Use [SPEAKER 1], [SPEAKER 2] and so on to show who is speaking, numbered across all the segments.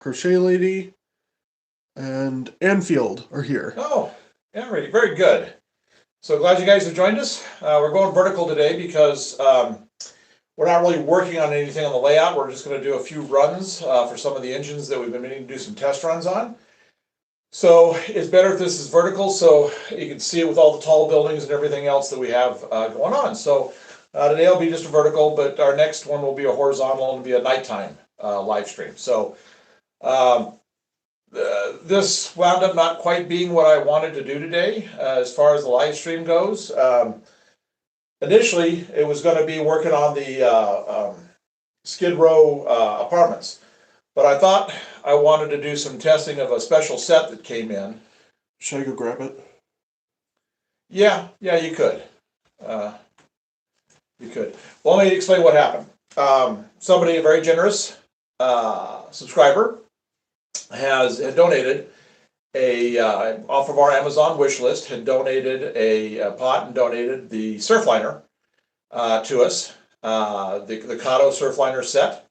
[SPEAKER 1] Crochet Lady, and Anfield are here.
[SPEAKER 2] Oh, Emery, very good. So glad you guys have joined us. We're going vertical today because we're not really working on anything on the layout. We're just going to do a few runs for some of the engines that we've been meaning to do some test runs on. So it's better if this is vertical so you can see it with all the tall buildings and everything else that we have going on. So today will be just a vertical, but our next one will be a horizontal and be a nighttime live stream. So um, this wound up not quite being what I wanted to do today as far as the live stream goes. Initially, it was going to be working on the Skid Row apartments, but I thought I wanted to do some testing of a special set that came in.
[SPEAKER 1] Should I go grab it?
[SPEAKER 2] Yeah, you could. You could. Well, let me explain what happened. Somebody, a very generous subscriber, had donated off of our Amazon wish list, had donated a pot and donated the Surfliner to us, the Kato Surfliner set.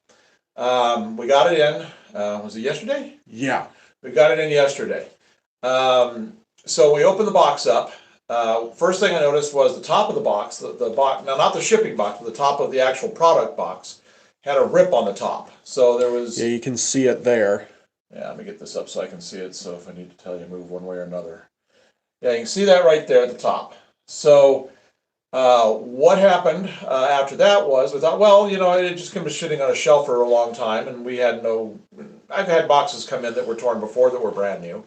[SPEAKER 2] We got it in, was it yesterday?
[SPEAKER 1] Yeah.
[SPEAKER 2] We got it in yesterday. So we opened the box up. First thing I noticed was the top of the box, the box, now not the shipping box, but the top of the actual product box had a rip on the top. So there was...
[SPEAKER 1] Yeah, you can see it there.
[SPEAKER 2] Yeah, let me get this up so I can see it. So if I need to tell you move one way or another. Yeah, you can see that right there at the top. So what happened after that was we thought, well, it just been sitting on a shelf for a long time, and we had no... I've had boxes come in that were torn before that were brand new.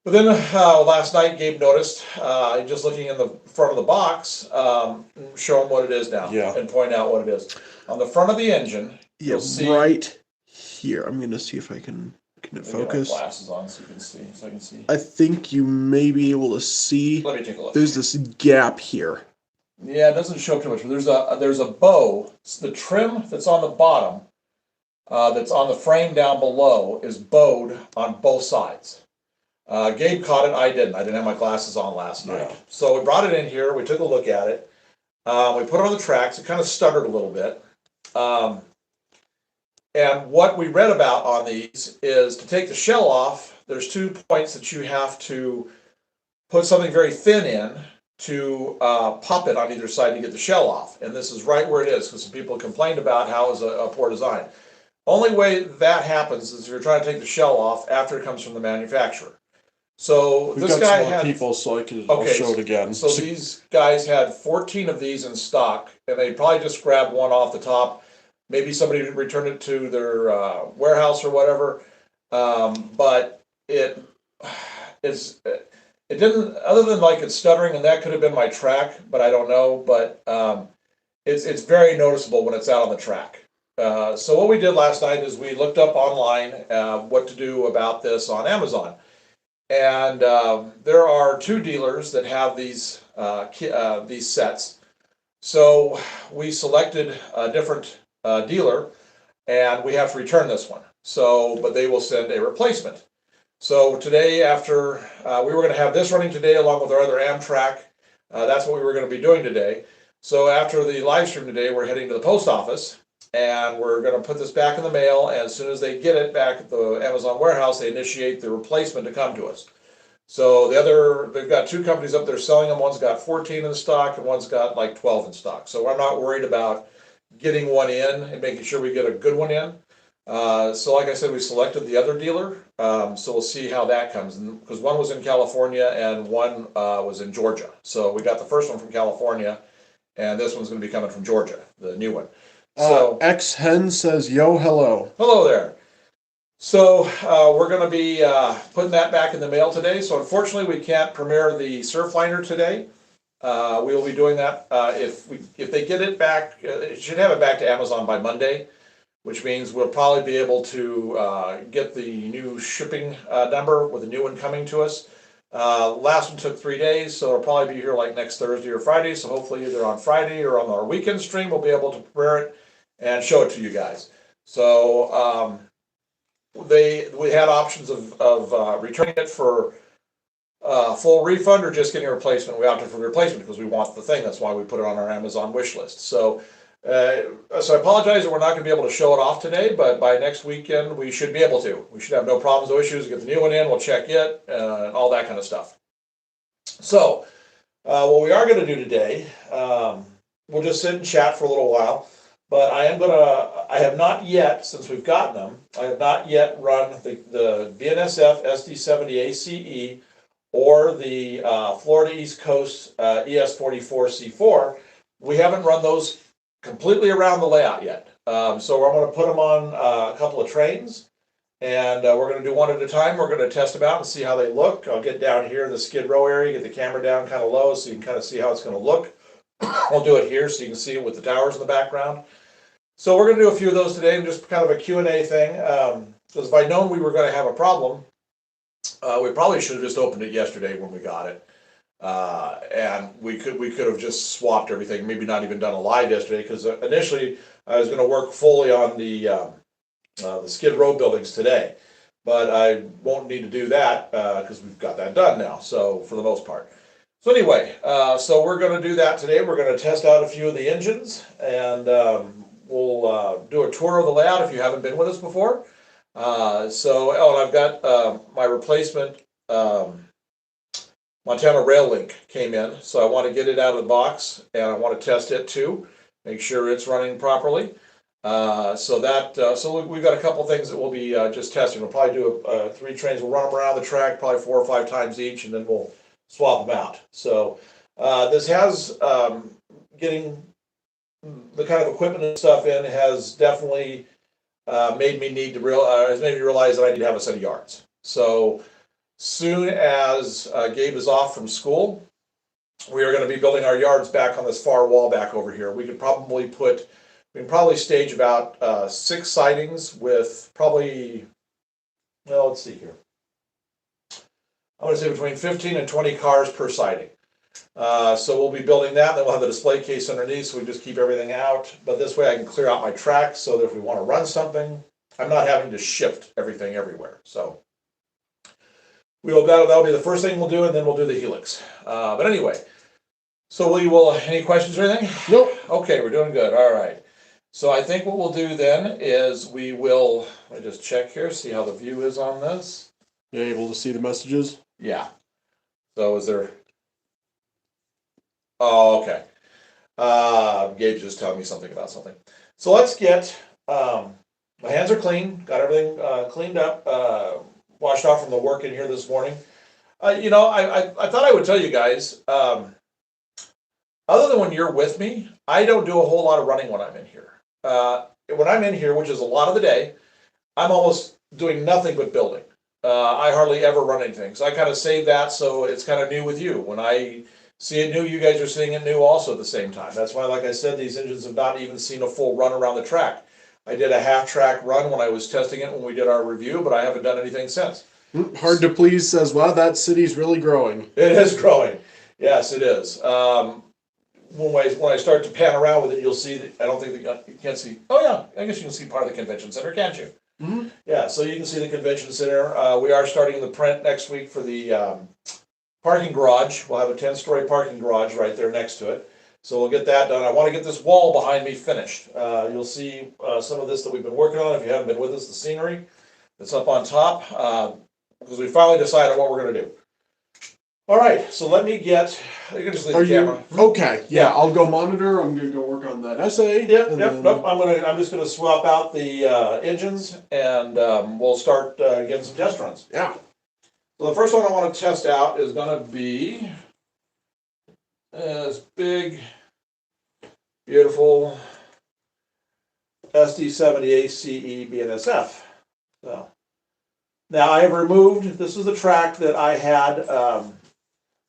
[SPEAKER 2] But then last night, Gabe noticed, just looking in the front of the box, show him what it is now, and point out what it is. On the front of the engine, you'll see...
[SPEAKER 1] right here. I'm going to see if I can it focus.
[SPEAKER 2] Get my glasses on so you can see, so I can see.
[SPEAKER 1] I think you may be able to see.
[SPEAKER 2] Let me take a look.
[SPEAKER 1] There's this gap here.
[SPEAKER 2] Yeah, it doesn't show too much, but there's a bow. The trim that's on the bottom, that's on the frame down below, is bowed on both sides. Gabe caught it, I didn't. I didn't have my glasses on last night.
[SPEAKER 1] Yeah.
[SPEAKER 2] So we brought it in here, we took a look at it. We put it on the tracks, it kind of stuttered a little bit. And what we read about on these is to take the shell off, there's 2 points that you have to put something very thin in to pop it on either side to get the shell off. And this is right where it is, because some people complained about how it was a poor design. Only way that happens is if you're trying to take the shell off after it comes from the manufacturer. So this guy had
[SPEAKER 1] people, so I'll show it again.
[SPEAKER 2] So these guys had 14 of these in stock, and they probably just grabbed one off the top. Maybe somebody returned it to their warehouse or whatever, but it didn't. Other than like it's stuttering, and that could have been my track, but I don't know. But it's very noticeable when it's out on the track. So what we did last night is we looked up online what to do about this on Amazon. And there are 2 dealers that have these sets. So we selected a different dealer, and we have to return this one. So, but they will send a replacement. So today, after we were going to have this running today along with our other Amtrak, that's what we were going to be doing today. So after the live stream today, we're heading to the post office, and we're going to put this back in the mail. And as soon as they get it back at the Amazon warehouse, they initiate the replacement to come to us. So they've got 2 companies up there selling them. One's got 14 in stock, and one's got like 12 in stock. So I'm not worried about getting one in and making sure we get a good one in. So like I said, we selected the other dealer. So we'll see how that comes, because one was in California and one was in Georgia. So we got the first one from California, and this one's going to be coming from Georgia, the new one. So
[SPEAKER 1] X-Hen says, yo, hello.
[SPEAKER 2] Hello there. So we're going to be putting that back in the mail today. So unfortunately, we can't premiere the Surfliner today. We will be doing that if they get it back. It should have it back to Amazon by Monday, which means we'll probably be able to get the new shipping number with a new one coming to us. Last one took 3 days, so it'll probably be here like next Thursday or Friday. So hopefully either on Friday or on our weekend stream, we'll be able to premiere it and show it to you guys. So we had options of returning it for full refund or just getting a replacement. We opted for replacement because we want the thing. That's why we put it on our Amazon wish list. So So I apologize that we're not going to be able to show it off today, but by next weekend we should be able to. We should have no problems, no issues. Get the new one in, we'll check it, and all that kind of stuff. So, what we are going to do today, we'll just sit and chat for a little while. But I have not yet, since we've gotten them, I have not yet run the BNSF SD70 ACE or the Florida East Coast ES44C4. We haven't run those completely around the layout yet. So I'm going to put them on a couple of trains, and we're going to do one at a time. We're going to test them out and see how they look. I'll get down here in the skid row area, get the camera down kind of low so you can kind of see how it's going to look. I'll do it here so you can see it with the towers in the background. So we're going to do a few of those today, and just kind of a Q&A thing. Because if I'd known we were going to have a problem, we probably should have just opened it yesterday when we got it. And we could have just swapped everything, maybe not even done a live yesterday, because initially I was going to work fully on the Skid Row buildings today. But I won't need to do that because we've got that done now, so for the most part. So anyway, so we're going to do that today. We're going to test out a few of the engines, and we'll do a tour of the layout if you haven't been with us before. And I've got my replacement Montana Rail Link came in, so I want to get it out of the box, and I want to test it too, make sure it's running properly. So we've got a couple things that we'll be just testing. We'll probably do 3 trains. We'll run them around the track, probably 4 or 5 times each, and then we'll swap them out. So this has getting the kind of equipment and stuff in has definitely made me realize that I need to have a set of yards. So soon as Gabe is off from school, we are going to be building our yards back on this far wall back over here. We can probably stage about 6 sidings with probably, well, let's see here. I'm going to say between 15 and 20 cars per siding. So we'll be building that, then we'll have the display case underneath, so we just keep everything out. But this way I can clear out my track so that if we want to run something, I'm not having to shift everything everywhere. So that'll be the first thing we'll do, and then we'll do the helix. But anyway, so any questions or anything?
[SPEAKER 1] Nope.
[SPEAKER 2] Okay, we're doing good. All right. So I think what we'll do then is let me just check here, see how the view is on this.
[SPEAKER 1] You're able to see the messages?
[SPEAKER 2] Yeah. So is there? Oh, okay. Gabe's just telling me something about something. So let's get, my hands are clean, got everything cleaned up, washed off from the work in here this morning. I thought I would tell you guys, other than when you're with me, I don't do a whole lot of running when I'm in here. When I'm in here, which is a lot of the day, I'm almost doing nothing but building. I hardly ever run anything. So I kind of save that so it's kind of new with you. When I see it new, you guys are seeing it new also at the same time. That's why, like I said, these engines have not even seen a full run around the track. I did a half-track run when I was testing it when we did our review, but I haven't done anything since.
[SPEAKER 1] Hard to Please says, wow, that city's really growing.
[SPEAKER 2] It is growing. Yes, it is. When I start to pan around with it, you'll see that I don't think that you can't see. Oh yeah, I guess you can see part of the convention center, can't you?
[SPEAKER 1] Mm-hmm.
[SPEAKER 2] Yeah, so you can see the convention center. We are starting the print next week for the parking garage. We'll have a 10-story parking garage right there next to it. So we'll get that done. I want to get this wall behind me finished. You'll see some of this that we've been working on. If you haven't been with us, the scenery that's up on top, because we finally decided what we're going to do. All right, so let me get. You can just leave the camera.
[SPEAKER 1] Okay, yeah, I'll go monitor. I'm going to go work on that essay.
[SPEAKER 2] Yep. Nope. I'm just gonna swap out the engines, and we'll start getting some test runs.
[SPEAKER 1] Yeah.
[SPEAKER 2] So the first one I want to test out is going to be this big, beautiful SD70 ACE BNSF. So now I have removed. This is the track that I had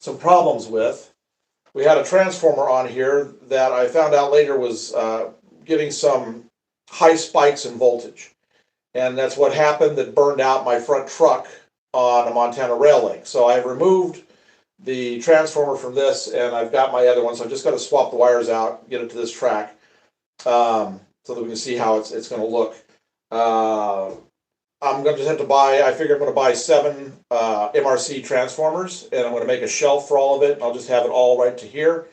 [SPEAKER 2] some problems with. We had a transformer on here that I found out later was getting some high spikes in voltage. And that's what happened that burned out my front truck on a Montana Rail Link. So I've removed the transformer from this, and I've got my other one. So I've just got to swap the wires out, get it to this track, so that we can see how it's going to look. I'm going to just have to I figure I'm going to buy 7 MRC transformers, and I'm going to make a shelf for all of it. I'll just have it all right to here.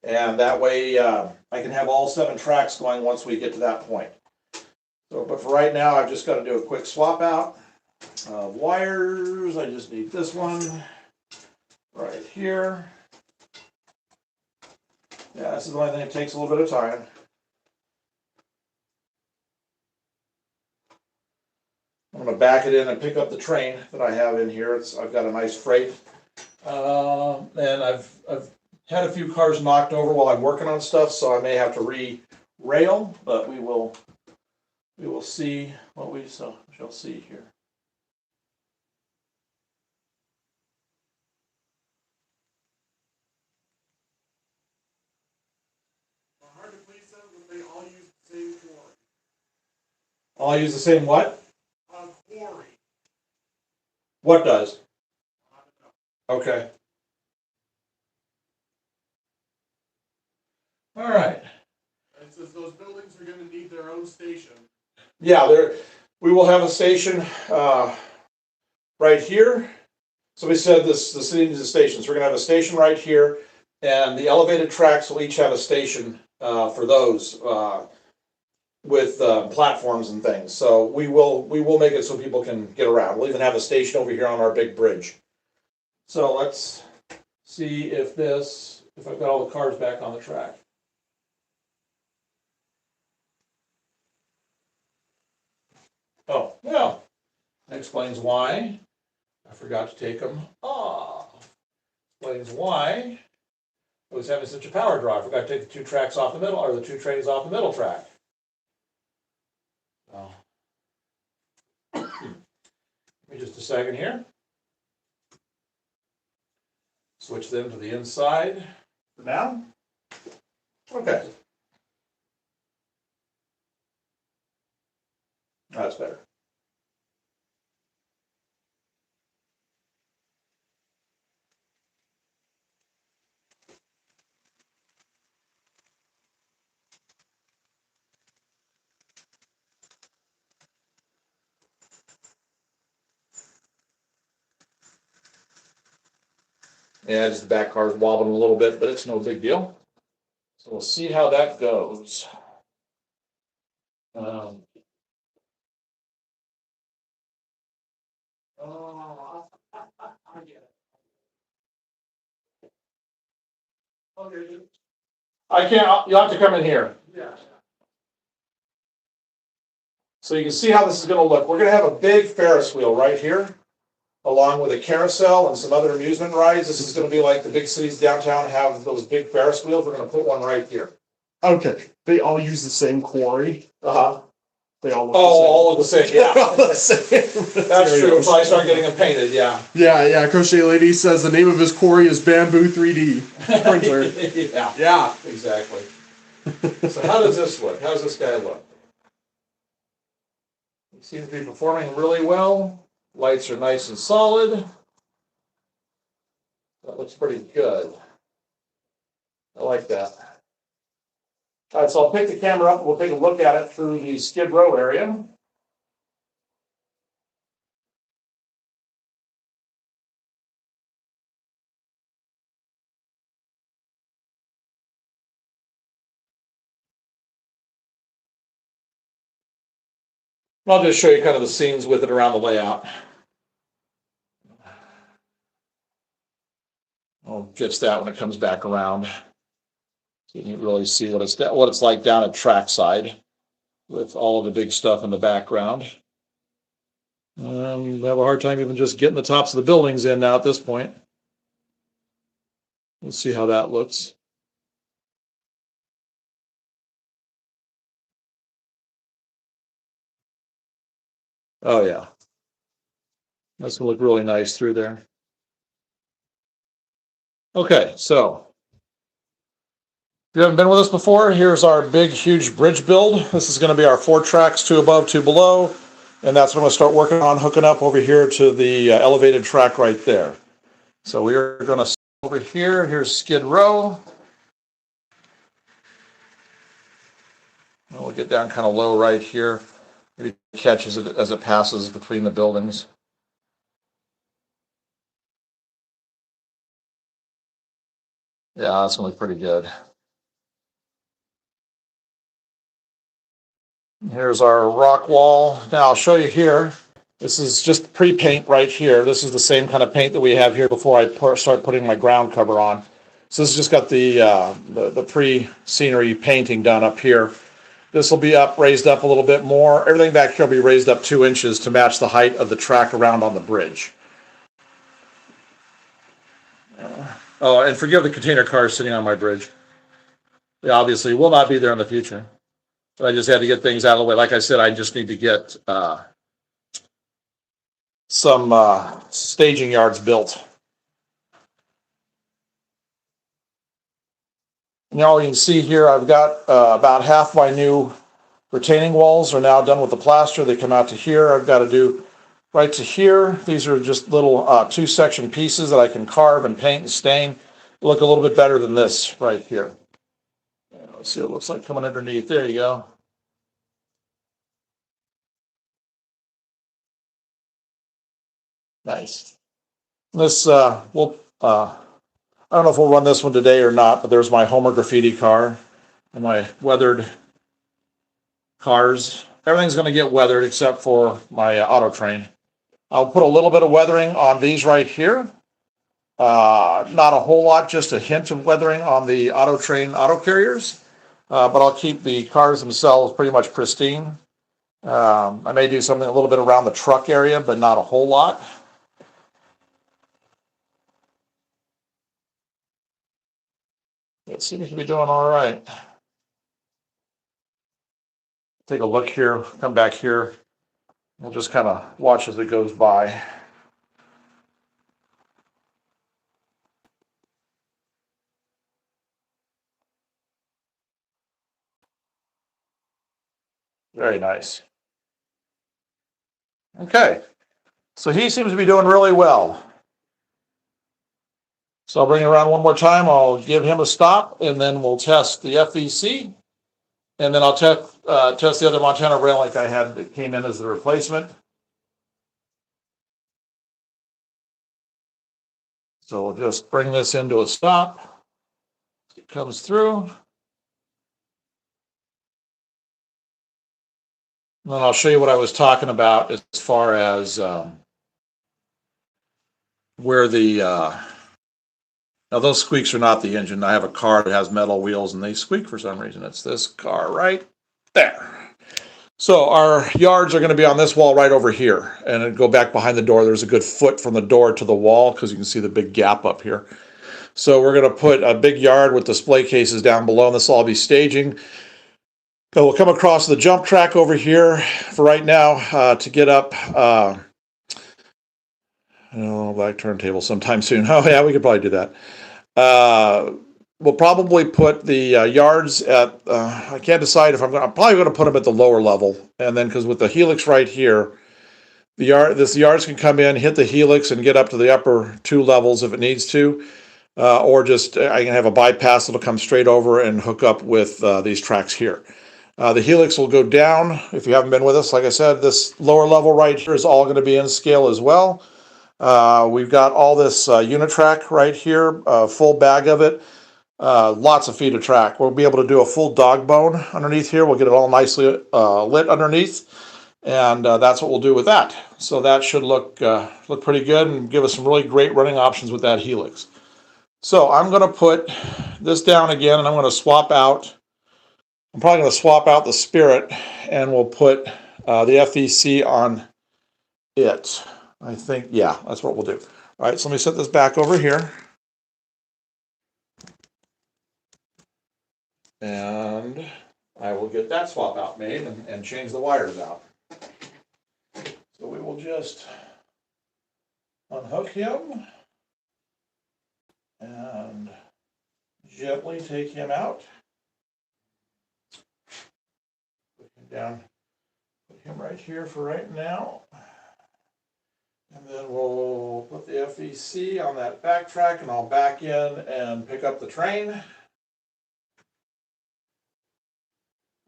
[SPEAKER 2] And that way, I can have all 7 tracks going once we get to that point. So, but for right now, I've just got to do a quick swap out of wires. I just need this one right here. Yeah, this is the only thing that takes a little bit of time. I'm going to back it in and pick up the train that I have in here. I've got a nice freight. And I've had a few cars knocked over while I'm working on stuff, so I may have to re-rail, but we will see what we shall see here.
[SPEAKER 1] Hard to please them when they all use the same quarry.
[SPEAKER 2] I'll use the same what?
[SPEAKER 1] Quarry.
[SPEAKER 2] What does? Okay. All right.
[SPEAKER 1] It says those buildings are going to need their own station.
[SPEAKER 2] Yeah, we will have a station right here. So we said the city needs a station. So we're going to have a station right here, and the elevated tracks will each have a station for those with platforms and things. So we will make it so people can get around. We'll even have a station over here on our big bridge. So let's see if I've got all the cars back on the track. Oh, yeah. That explains why I forgot to take them off. Explains why I was having such a power draw. I forgot to take the 2 tracks off the middle, or the 2 trains off the middle track. Oh. Give me just a second here. Switch them to the inside for now. Okay. That's better. Yeah, just the back car's wobbling a little bit, but it's no big deal. So we'll see how that goes. Oh, I get it. Okay. I can't, you'll have to come in here.
[SPEAKER 1] Yeah.
[SPEAKER 2] So you can see how this is going to look. We're going to have a big Ferris wheel right here, along with a carousel and some other amusement rides. This is going to be like the big cities downtown have those big Ferris wheels. We're going to put one right here.
[SPEAKER 1] Okay. They all use the same quarry.
[SPEAKER 2] Uh-huh.
[SPEAKER 1] They all look
[SPEAKER 2] all look the same. Yeah.
[SPEAKER 1] the same.
[SPEAKER 2] That's true. Until I start getting them painted, yeah.
[SPEAKER 1] Yeah. Crochet Lady says the name of his quarry is Bamboo 3D printer.
[SPEAKER 2] Yeah, exactly. So how does this look? How does this guy look? He seems to be performing really well. Lights are nice and solid. That looks pretty good. I like that. All right, so I'll pick the camera up and we'll take a look at it through the Skid Row area. I'll just show you kind of the scenes with it around the layout. I'll fix that when it comes back around. So you can really see what it's like down at trackside with all of the big stuff in the background. We have a hard time even just getting the tops of the buildings in now at this point. Let's see how that looks. Oh yeah. That's gonna look really nice through there. Okay, so if you haven't been with us before, here's our big, huge bridge build. This is gonna be our 4 tracks, 2 above, 2 below. And that's what I'm gonna start working on, hooking up over here to the elevated track right there. So we are gonna start over here. Here's Skid Row. And we'll get down kind of low right here. Maybe catches it as it passes between the buildings. Yeah, that's gonna look pretty good. Here's our rock wall. Now I'll show you here. This is just pre-paint right here. This is the same kind of paint that we have here before I start putting my ground cover on. So this has just got the pre-scenery painting done up here. This will be raised up a little bit more. Everything back here will be raised up 2 inches to match the height of the track around on the bridge. Oh, and forgive the container cars sitting on my bridge. They obviously will not be there in the future. But I just had to get things out of the way. Like I said, I just need to get some staging yards built. Now you can see here I've got about half my new retaining walls are now done with the plaster. They come out to here. I've got to do right to here. These are just little 2-section pieces that I can carve and paint and stain. Look a little bit better than this right here. Let's see what it looks like coming underneath. There you go. Nice. This I don't know if we'll run this one today or not, but there's my Homer graffiti car and my weathered cars. Everything's going to get weathered except for my auto train. I'll put a little bit of weathering on these right here. Not a whole lot, just a hint of weathering on the auto train auto carriers. But I'll keep the cars themselves pretty much pristine. I may do something a little bit around the truck area, but not a whole lot. It seems to be doing all right. Take a look here, come back here. We'll just kind of watch as it goes by. Very nice. Okay, so he seems to be doing really well. So I'll bring it around one more time. I'll give him a stop, and then we'll test the FVC. And then I'll test the other Montana rail like I had that came in as the replacement. So we'll just bring this into a stop. It comes through. And then I'll show you what I was talking about as far as where the now those squeaks are not the engine. I have a car that has metal wheels and they squeak for some reason. It's this car right there. So our yards are going to be on this wall right over here, and it'll go back behind the door. There's a good foot from the door to the wall because you can see the big gap up here. So we're going to put a big yard with display cases down below, and this will all be staging. We'll come across the jump track over here for right now to get up. Black turntable sometime soon. Oh yeah, we could probably do that. We'll probably put the yards at, I can't decide if I'm probably going to put them at the lower level. And then because with the helix right here, the yards can come in, hit the helix and get up to the upper 2 levels if it needs to. Or just, I can have a bypass that'll come straight over and hook up with these tracks here. The helix will go down. If you haven't been with us, like I said, this lower level right here is all going to be in scale as well. We've got all this Unitrack right here, full bag of it. Lots of feet of track. We'll be able to do a full dog bone underneath here. We'll get it all nicely lit underneath, and that's what we'll do with that. So that should look pretty good and give us some really great running options with that helix. So I'm going to put this down again, and I'm going to swap out. I'm probably going to swap out the Spirit, and we'll put the FEC on it. I think, yeah, that's what we'll do. All right, so let me set this back over here. And I will get that swap out made and change the wires out. So we will just unhook him and gently take him out. Put him down, put him right here for right now. And then we'll put the FEC on that back track, and I'll back in and pick up the train.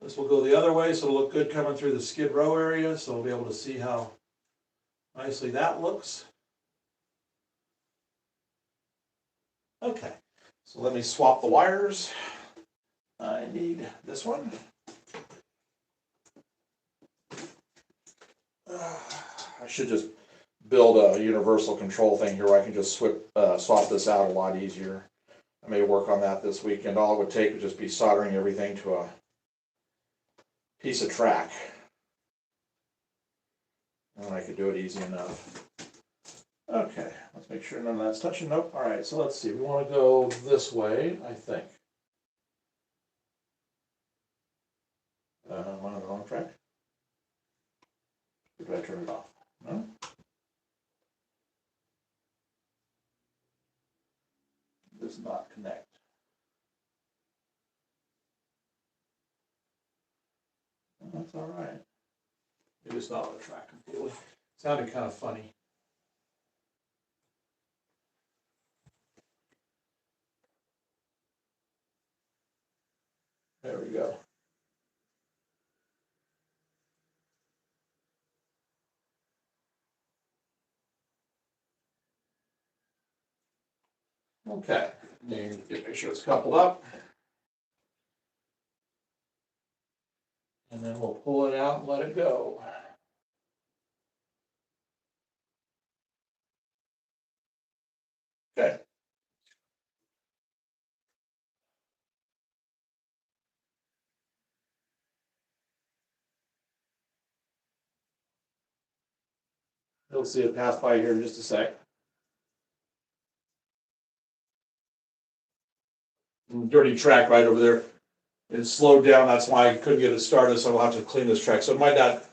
[SPEAKER 2] This will go the other way, so it'll look good coming through the Skid Row area, so we'll be able to see how nicely that looks. Okay, so let me swap the wires. I need this one. I should just build a universal control thing here where I can just swap this out a lot easier. I may work on that this weekend. All it would take would just be soldering everything to a piece of track. And I could do it easy enough. Okay, let's make sure none of that's touching. Nope. All right, so let's see. We want to go this way, I think. Am I on the wrong track? Or did I turn it off? No? Does not connect. That's all right. It is not on the track completely. Sounded kind of funny. There we go. Okay, make sure it's coupled up. And then we'll pull it out and let it go. Okay. You'll see it pass by here in just a sec. Dirty track right over there. It's slowed down, that's why I couldn't get it started, so I'll have to clean this track. So it might not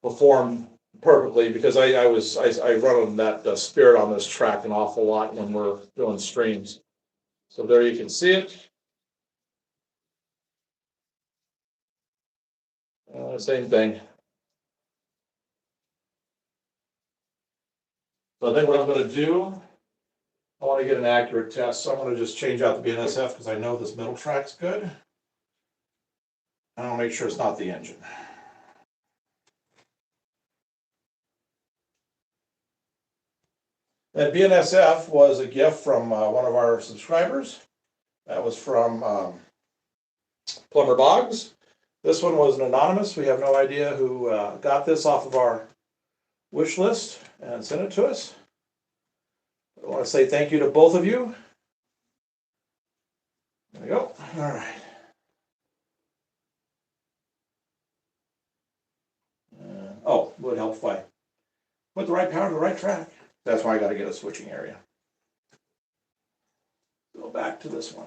[SPEAKER 2] perform perfectly because I run on that Spirit on this track an awful lot when we're doing streams. So there you can see it. Same thing. So I think what I'm gonna do, I wanna get an accurate test, so I'm gonna just change out the BNSF because I know this middle track's good. And I'll make sure it's not the engine. That BNSF was a gift from one of our subscribers. That was from Plumber Boggs. This one was an anonymous. We have no idea who got this off of our wish list and sent it to us. I want to say thank you to both of you. There we go. All right. Oh, would help if I put the right power to the right track. That's why I got to get a switching area. Go back to this one.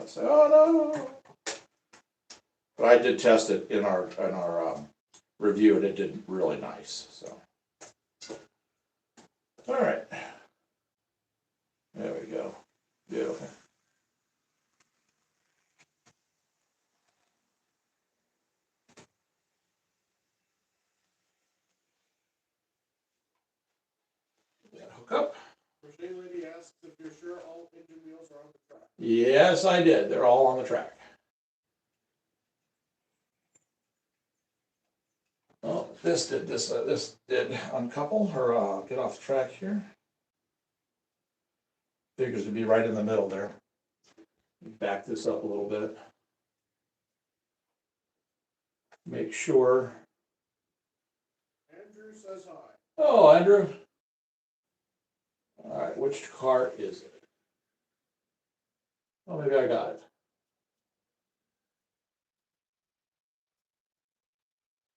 [SPEAKER 2] Let's say, oh no. But I did test it in our review, and it did really nice. So, all right. There we go. Beautiful. Hook up.
[SPEAKER 1] Crochet lady asks if you're sure all engine wheels are on the track.
[SPEAKER 2] Yes, I did. They're all on the track. Oh, this did uncouple or get off the track here. Figures to be right in the middle there. Back this up a little bit. Make sure.
[SPEAKER 1] Andrew says hi.
[SPEAKER 2] Oh, Andrew. All right, which car is it? Oh, maybe I got it.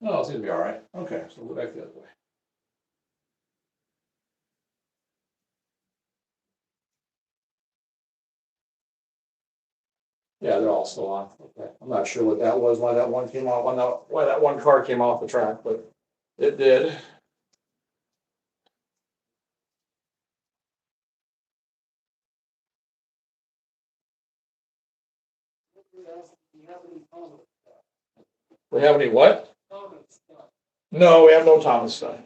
[SPEAKER 2] Oh, it's gonna be all right. Okay, so we'll go back the other way. Yeah, they're all still on. Okay. I'm not sure what that was, why that one came off, why that one car came off the track, but it did. We have any what? No, we have no Thomas stuff.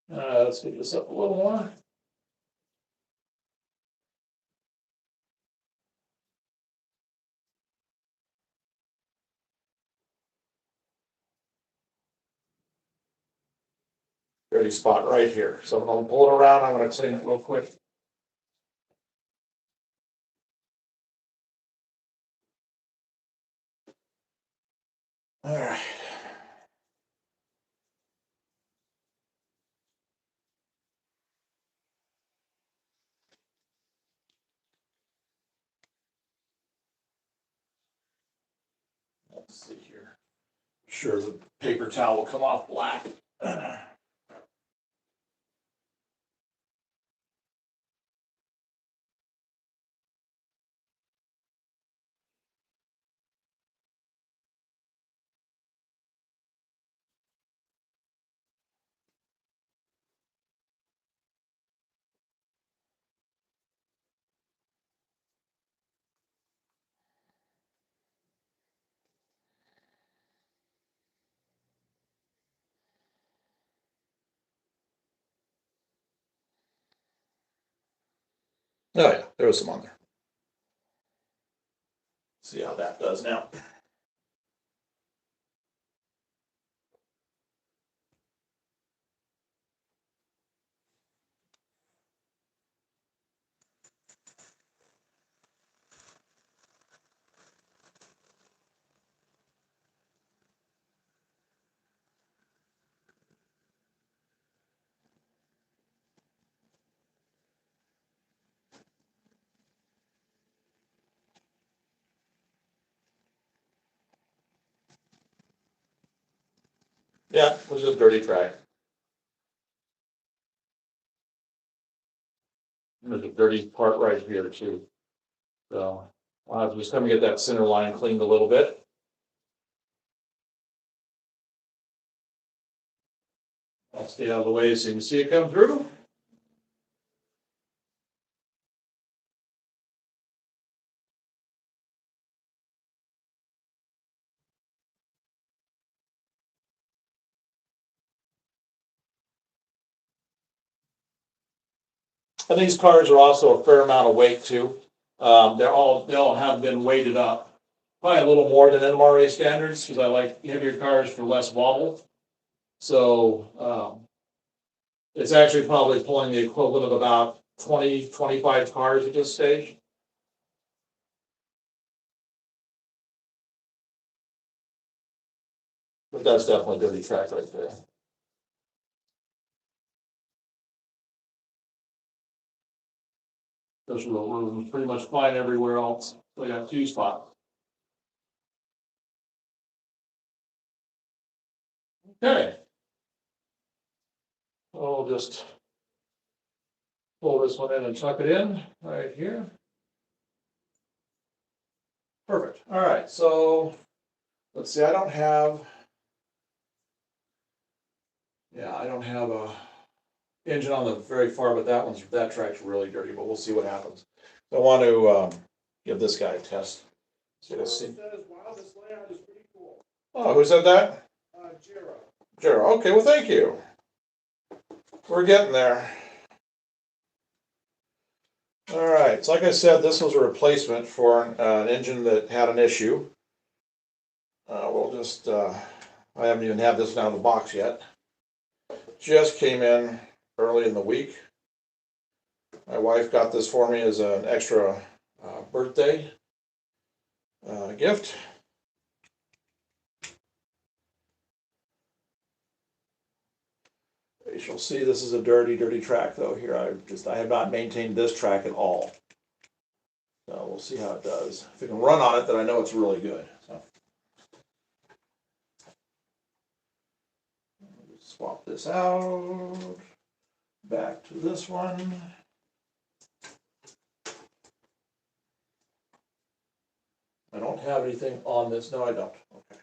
[SPEAKER 2] Let's get this up a little more. Dirty spot right here. So I'm gonna pull it around. I'm gonna clean it real quick. All right. Let's see here. Sure, the paper towel will come off black. Oh yeah, there was some on there. See how that does now. Yeah, it was just dirty track. There's a dirty part right here too. So I'll have to just come and get that center line cleaned a little bit. I'll stay out of the way so you can see it come through. And these cars are also a fair amount of weight too. They all have been weighted up, probably a little more than NMRA standards because I like heavier cars for less wobble. So it's actually probably pulling the equivalent of about 20, 25 cars at this stage. But that's definitely a dirty track right there. There's real room, pretty much fine everywhere else. So I got 2 spots. Okay. I'll just pull this one in and tuck it in right here. Perfect. All right. So let's see. I don't have a engine on the very far, but that track's really dirty. But we'll see what happens. I want to give this guy a test. So let's see.
[SPEAKER 1] Wow, this layout is pretty cool.
[SPEAKER 2] Oh, who said that?
[SPEAKER 1] Jero.
[SPEAKER 2] Gerald. Okay. Well, thank you. We're getting there. All right, so like I said, this was a replacement for an engine that had an issue. I haven't even had this out of the box yet. Just came in early in the week. My wife got this for me as an extra birthday gift. You shall see this is a dirty, dirty track though. Here I have not maintained this track at all. So we'll see how it does. If it can run on it, then I know it's really good. So. Swap this out. Back to this one. I don't have anything on this. No, I don't. Okay.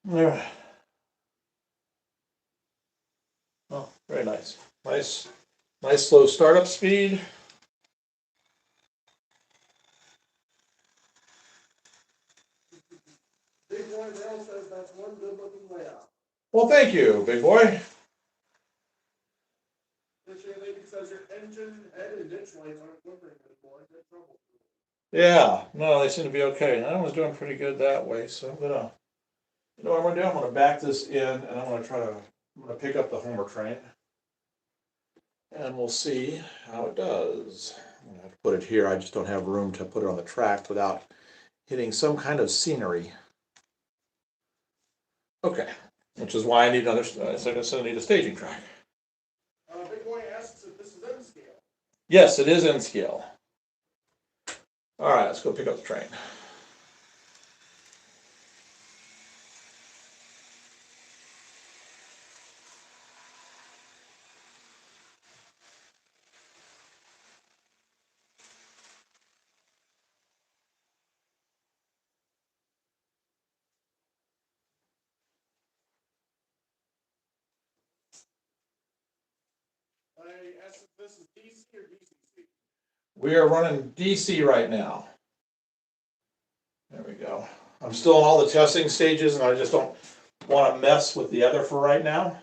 [SPEAKER 2] All right. Oh, very nice. Nice slow startup speed.
[SPEAKER 1] Big Boy Mail says that's one good looking layout.
[SPEAKER 2] Well, thank you, big boy.
[SPEAKER 1] Lady says your engine, head, and ditch lights aren't flickering anymore. Good trouble.
[SPEAKER 2] Yeah, no, they seem to be okay. I was doing pretty good that way, so I'm gonna, you know what I'm gonna do? I'm gonna back this in, and I'm gonna pick up the Homer train. and we'll see how it does. I'm gonna have to put it here. I just don't have room to put it on the track without hitting some kind of scenery. Okay, which is why I need another. So I need a staging track.
[SPEAKER 1] Big Boy asks if this is in scale.
[SPEAKER 2] Yes, it is in scale. All right, let's go pick up the train.
[SPEAKER 1] I asked if this is DC or DCC.
[SPEAKER 2] We are running DC right now. There we go. I'm still in all the testing stages, and I just don't want to mess with the other for right now.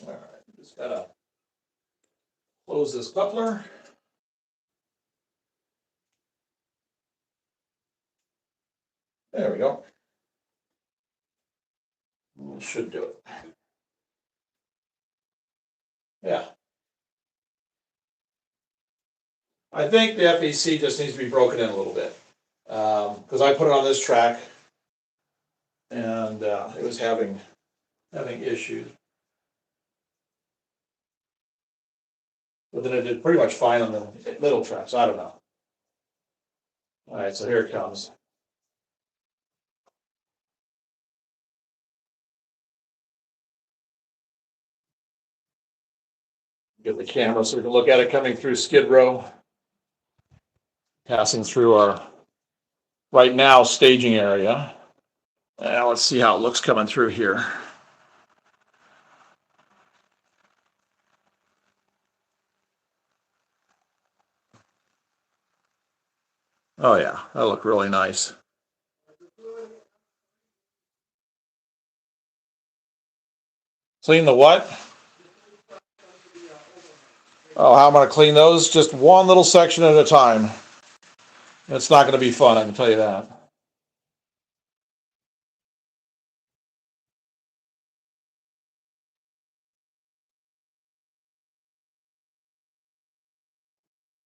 [SPEAKER 2] All right, just gotta close this coupler. There we go. Should do it. Yeah. I think the FEC just needs to be broken in a little bit. Because I put it on this track and it was having issues. But then it did pretty much fine on the middle tracks. I don't know. All right, so here it comes. Get the camera so we can look at it coming through Skid Row, passing through our right now staging area. Now let's see how it looks coming through here. Oh yeah, that looked really nice. Clean the what? Oh, how am I going to clean those? Just one little section at a time. It's not going to be fun, I can tell you that.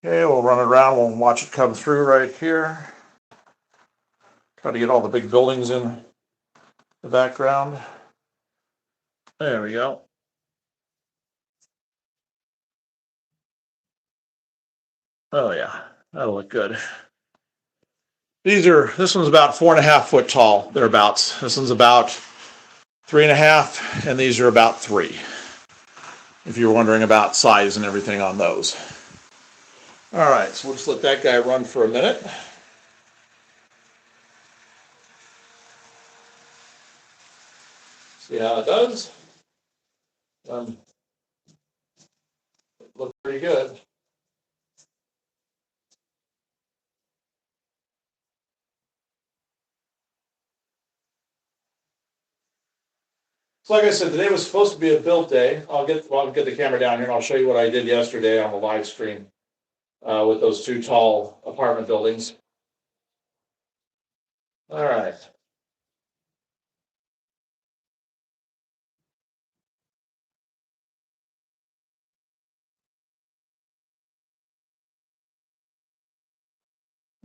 [SPEAKER 2] Okay, we'll run it around. We'll watch it come through right here. Try to get all the big buildings in the background. There we go. Oh yeah, that'll look good. This one's about 4.5 foot tall, thereabouts. This one's about 3.5, and these are about 3. If you're wondering about size and everything on those. All right, so we'll just let that guy run for a minute. See how it does. Looks pretty good. So like I said, today was supposed to be a build day. I'll get the camera down here and I'll show you what I did yesterday on the live stream with those 2 tall apartment buildings. All right.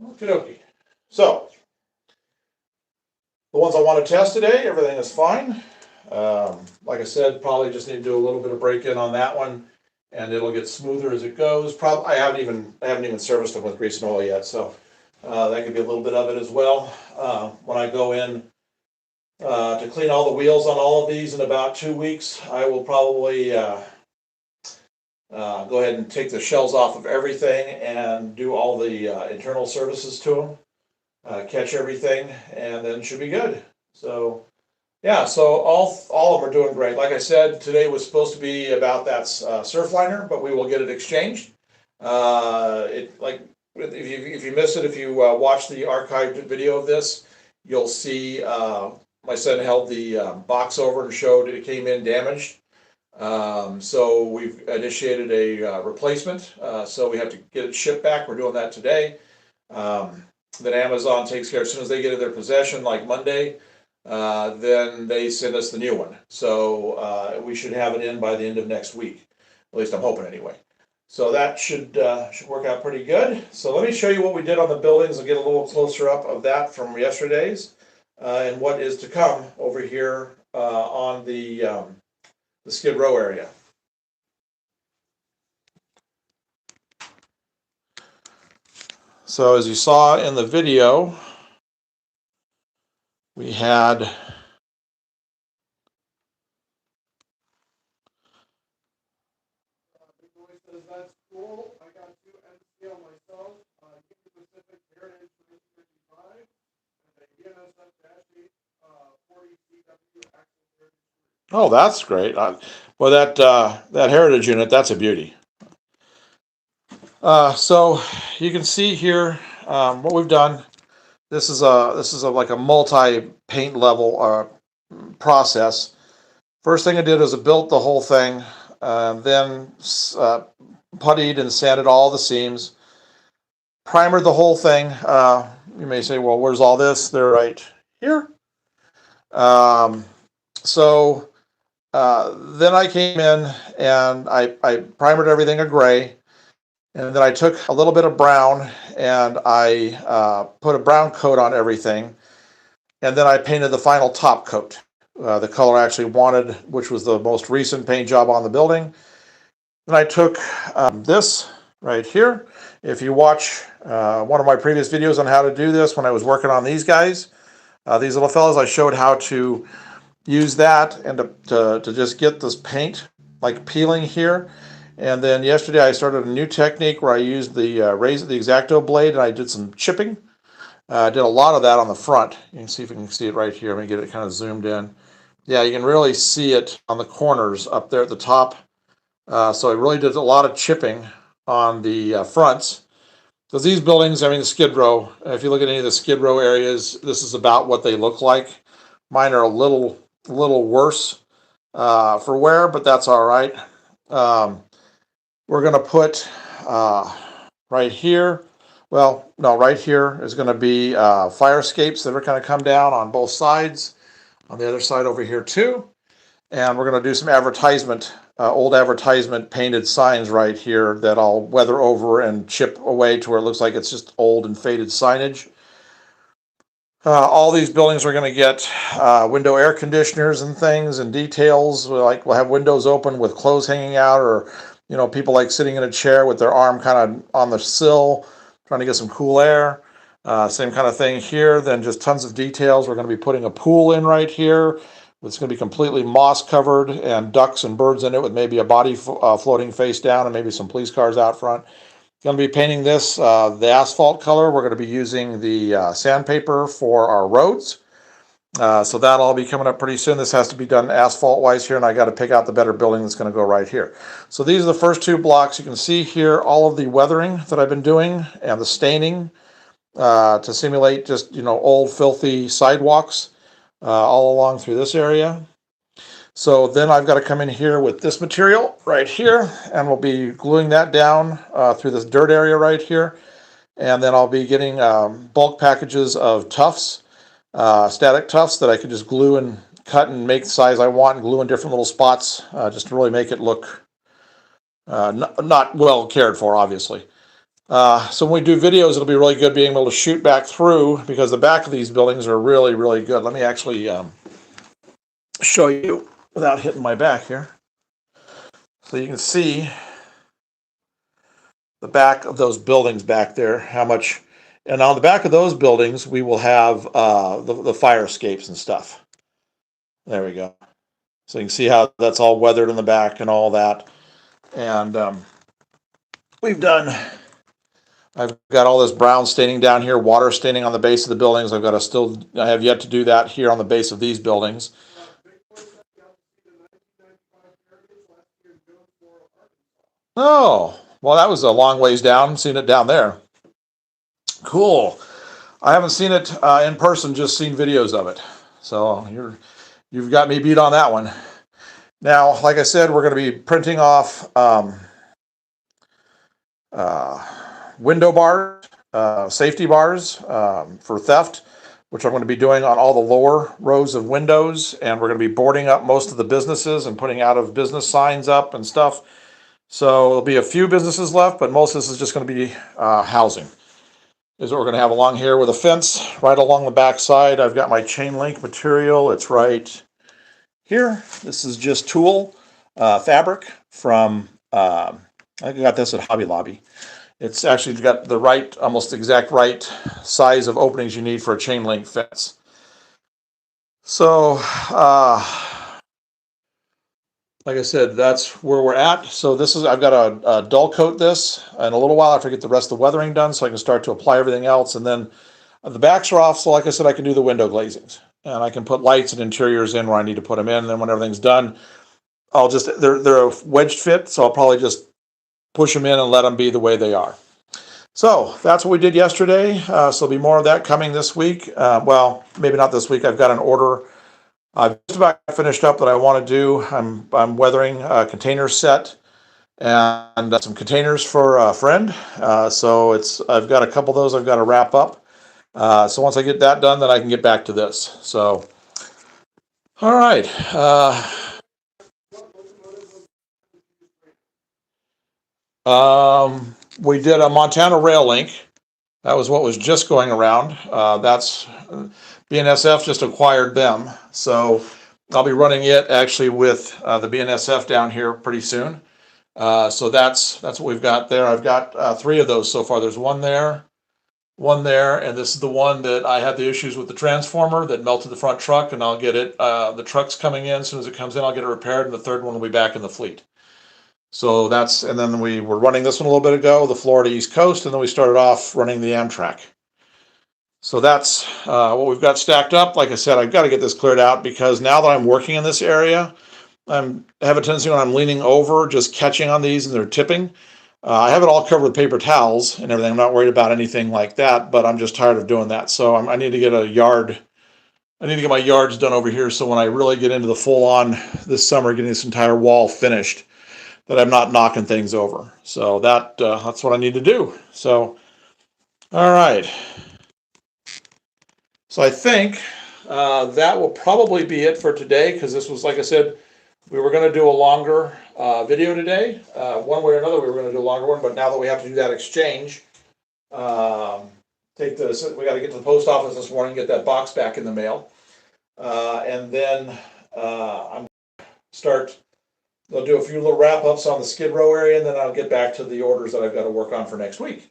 [SPEAKER 2] Okie dokie. So, the ones I want to test today, everything is fine. Like I said, probably just need to do a little bit of break-in on that one, and it'll get smoother as it goes. I haven't even serviced them with grease and oil yet, so that could be a little bit of it as well. When I go in to clean all the wheels on all of these in about 2 weeks, I will probably go ahead and take the shells off of everything and do all the internal services to them, catch everything, and then should be good. So yeah, so all of them are doing great. Like I said, today was supposed to be about that Surfliner, but we will get it exchanged. If you missed it, if you watch the archived video of this, you'll see my son held the box over and showed it came in damaged. So we've initiated a replacement. So we have to get it shipped back. We're doing that today. Then Amazon takes care as soon as they get in their possession, like Monday. Then they send us the new one. So we should have it in by the end of next week. At least I'm hoping anyway. So that should work out pretty good. So let me show you what we did on the buildings and get a little closer up of that from yesterday's and what is to come over here on the Skid Row area. So as you saw in the video, we had that's cool. I got 2 NCL myself. Union Pacific Heritage 1955 and a BNSF-8 40CW axle. Oh, that's great. Well, that Heritage unit, that's a beauty. So you can see here what we've done. This is like a multi-paint level process. First thing I did is I built the whole thing, then puttied and sanded all the seams, primered the whole thing. You may say, well, where's all this? They're right here. So then I came in and I primered everything a gray. And then I took a little bit of brown and I put a brown coat on everything. And then I painted the final top coat, the color I actually wanted, which was the most recent paint job on the building. Then I took this right here. If you watch one of my previous videos on how to do this, when I was working on these guys, these little fellas, I showed how to use that and to just get this paint like peeling here. And then yesterday I started a new technique where I used the the X-Acto blade and I did some chipping. I did a lot of that on the front. You can see if you can see it right here. Let me get it kind of zoomed in. Yeah, you can really see it on the corners up there at the top. So I really did a lot of chipping on the fronts. Because these buildings, I mean the Skid Row, if you look at any of the Skid Row areas, this is about what they look like. Mine are a little worse for wear, but that's all right. We're going to put right here, well, no, right here is going to be fire escapes that are going to come down on both sides. On the other side over here too. And we're going to do some advertisement, old advertisement painted signs right here that I'll weather over and chip away to where it looks like it's just old and faded signage. All these buildings are going to get window air conditioners and things and details. Like we'll have windows open with clothes hanging out, or people like sitting in a chair with their arm kind of on the sill, trying to get some cool air. Same kind of thing here. Then just tons of details. We're going to be putting a pool in right here. It's going to be completely moss covered and ducks and birds in it with maybe a body floating face down and maybe some police cars out front. Going to be painting this the asphalt color. We're going to be using the sandpaper for our roads. So that'll all be coming up pretty soon. This has to be done asphalt wise here, and I got to pick out the better building that's going to go right here. So these are the first 2 blocks. You can see here all of the weathering that I've been doing and the staining to simulate just old filthy sidewalks all along through this area. So then I've got to come in here with this material right here, and we'll be gluing that down through this dirt area right here. And then I'll be getting bulk packages of tufts, static tufts that I can just glue and cut and make the size I want and glue in different little spots just to really make it look not well cared for, obviously. So when we do videos, it'll be really good being able to shoot back through because the back of these buildings are really, really good. Let me actually show you without hitting my back here. So you can see the back of those buildings back there, how much, and on the back of those buildings, we will have the fire escapes and stuff. There we go. So you can see how that's all weathered in the back and all that. And I've got all this brown staining down here, water staining on the base of the buildings. I have yet to do that here on the base of these buildings. Oh, well, that was a long ways down. Seen it down there. Cool. I haven't seen it in person, just seen videos of it. So you've got me beat on that one. Now, like I said, we're going to be printing off window bars, safety bars for theft, which I'm going to be doing on all the lower rows of windows, and we're going to be boarding up most of the businesses and putting out of business signs up and stuff. So there'll be a few businesses left, but most of this is just going to be housing. Is what we're going to have along here with a fence right along the back side. I've got my chain link material. It's right here. This is just tulle fabric from, I got this at Hobby Lobby. It's actually got the right, almost exact right size of openings you need for a chain link fence. So, like I said, that's where we're at. So this is, I've got to dull coat this in a little while after I get the rest of the weathering done so I can start to apply everything else. And then the backs are off, so like I said, I can do the window glazings. And I can put lights and interiors in where I need to put them in. And then when everything's done, I'll just, they're a wedged fit, so I'll probably just push them in and let them be the way they are. So that's what we did yesterday. So there'll be more of that coming this week. Well, maybe not this week. I've got an order. I've just about finished up that I want to do. I'm weathering a container set and some containers for a friend. So I've got a couple of those I've got to wrap up. So once I get that done, then I can get back to this. So, all right. We did a Montana Rail Link. That was what was just going around. That's BNSF just acquired them. So I'll be running it actually with the BNSF down here pretty soon. So that's what we've got there. I've got 3 of those so far. There's one there, and this is the one that I had the issues with the transformer that melted the front truck, and I'll get it. The truck's coming in. As soon as it comes in, I'll get it repaired, and the third one will be back in the fleet. So that's, and then we were running this one a little bit ago, the Florida East Coast, and then we started off running the Amtrak. So that's what we've got stacked up. Like I said, I've got to get this cleared out because now that I'm working in this area, I have a tendency when I'm leaning over, just catching on these and they're tipping. I have it all covered with paper towels and everything. I'm not worried about anything like that, but I'm just tired of doing that. So I need to get a yard. I need to get my yards done over here. So when I really get into the full on this summer, getting this entire wall finished, that I'm not knocking things over. So that's what I need to do. So, all right. So I think that will probably be it for today because this was, like I said, we were going to do a longer video today. One way or another, we were going to do a longer one, but now that we have to do that exchange, we got to get to the post office this morning, get that box back in the mail, and then I'm start. They'll do a few little wrap ups on the Skid Row area, and then I'll get back to the orders that I've got to work on for next week.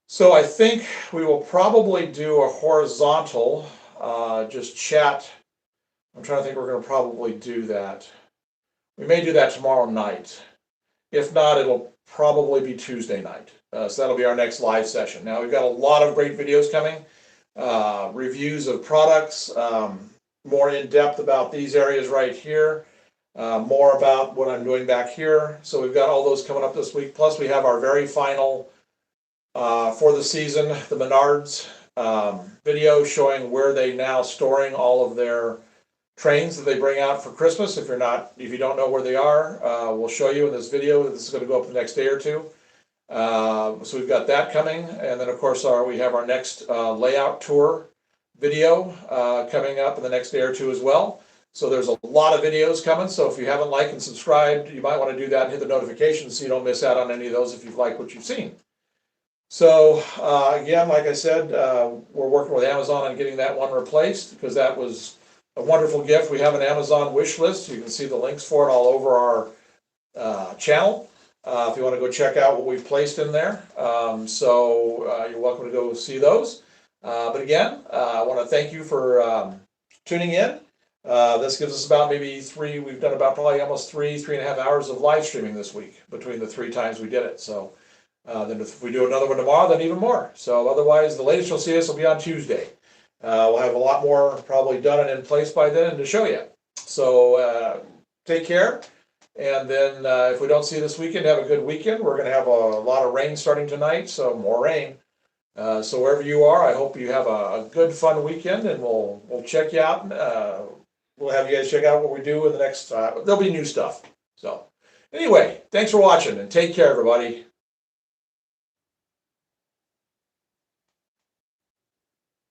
[SPEAKER 2] So I think we will probably do a horizontal, just chat. I'm trying to think we're going to probably do that. We may do that tomorrow night. If not, it'll probably be Tuesday night. So that'll be our next live session. Now we've got a lot of great videos coming, reviews of products, more in depth about these areas right here. More about what I'm doing back here. So we've got all those coming up this week. Plus we have our very final for the season, the Menards video showing where they now storing all of their trains that they bring out for Christmas. If you don't know where they are, we'll show you in this video. This is going to go up the next day or two. So we've got that coming. And then of course we have our next layout tour video coming up in the next day or two as well. So there's a lot of videos coming. So if you haven't liked and subscribed, you might want to do that and hit the notifications so you don't miss out on any of those if you've liked what you've seen. So again, like I said, we're working with Amazon on getting that one replaced because that was a wonderful gift. We have an Amazon wish list. You can see the links for it all over our channel. If you want to go check out what we've placed in there. So you're welcome to go see those. But again, I want to thank you for tuning in. This gives us about maybe we've done about probably almost 3.5 hours of live streaming this week between the 3 times we did it. So then if we do another one tomorrow, then even more. So otherwise, the latest you'll see us will be on Tuesday. We'll have a lot more probably done and in place by then to show you. So take care. And then if we don't see you this weekend, have a good weekend. We're going to have a lot of rain starting tonight, so more rain. So wherever you are, I hope you have a good, fun weekend, and we'll check you out we'll have you guys check out what we do in the next, there'll be new stuff. So anyway, thanks for watching and take care, everybody.